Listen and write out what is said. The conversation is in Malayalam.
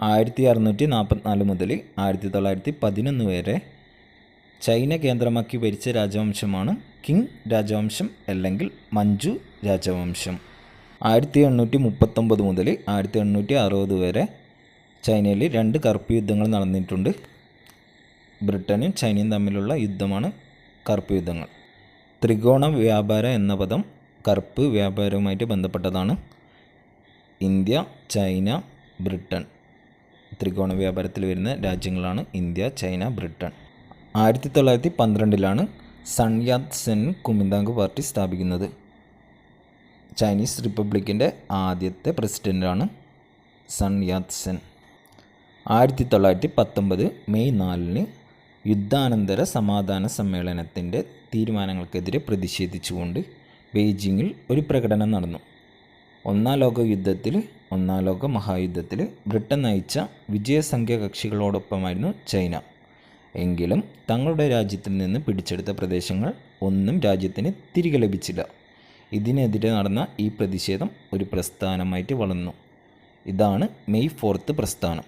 1644 മുതൽ 1911 വരെ ചൈന കേന്ദ്രമാക്കി ഭരിച്ച രാജവംശമാണ് കിങ് രാജവംശം അല്ലെങ്കിൽ മഞ്ചു രാജവംശം. 1839 മുതൽ 1860 വരെ ചൈനയിൽ 2 കറുപ്പ് യുദ്ധങ്ങൾ നടന്നിട്ടുണ്ട്. ബ്രിട്ടനും ചൈനയും തമ്മിലുള്ള യുദ്ധമാണ് കറുപ്പ് യുദ്ധങ്ങൾ. ത്രികോണ വ്യാപാരം എന്ന പദം കറുപ്പ് വ്യാപാരവുമായിട്ട് ബന്ധപ്പെട്ടതാണ്. ഇന്ത്യ, ചൈന, ബ്രിട്ടൻ ത്രികോണ വ്യാപാരത്തിൽ വരുന്ന രാജ്യങ്ങളാണ് India, China, Britain. 1912 Sun Yat Sen Kuomintang party സ്ഥാപിക്കുന്നത്. ചൈനീസ് റിപ്പബ്ലിക്കിൻ്റെ ആദ്യത്തെ പ്രസിഡൻ്റാണ് സൺ യാത് സെൻ. 1919 മെയ് 4 യുദ്ധാനന്തര സമാധാന സമ്മേളനത്തിൻ്റെ തീരുമാനങ്ങൾക്കെതിരെ പ്രതിഷേധിച്ചുകൊണ്ട് ബെയ്ജിങ്ങിൽ ഒരു പ്രകടനം നടന്നു. ഒന്നാം ലോക മഹായുദ്ധത്തിൽ ബ്രിട്ടൻ നയിച്ച വിജയസംഖ്യ കക്ഷികളോടൊപ്പമായിരുന്നു ചൈന. എങ്കിലും തങ്ങളുടെ രാജ്യത്തിൽ നിന്ന് പിടിച്ചെടുത്ത പ്രദേശങ്ങൾ ഒന്നും രാജ്യത്തിന് തിരികെ ലഭിച്ചില്ല. ഇതിനെതിരെ നടന്ന ഈ പ്രതിഷേധം ഒരു പ്രസ്ഥാനമായിട്ട് വളർന്നു. ഇതാണ് മെയ് 4 പ്രസ്ഥാനം.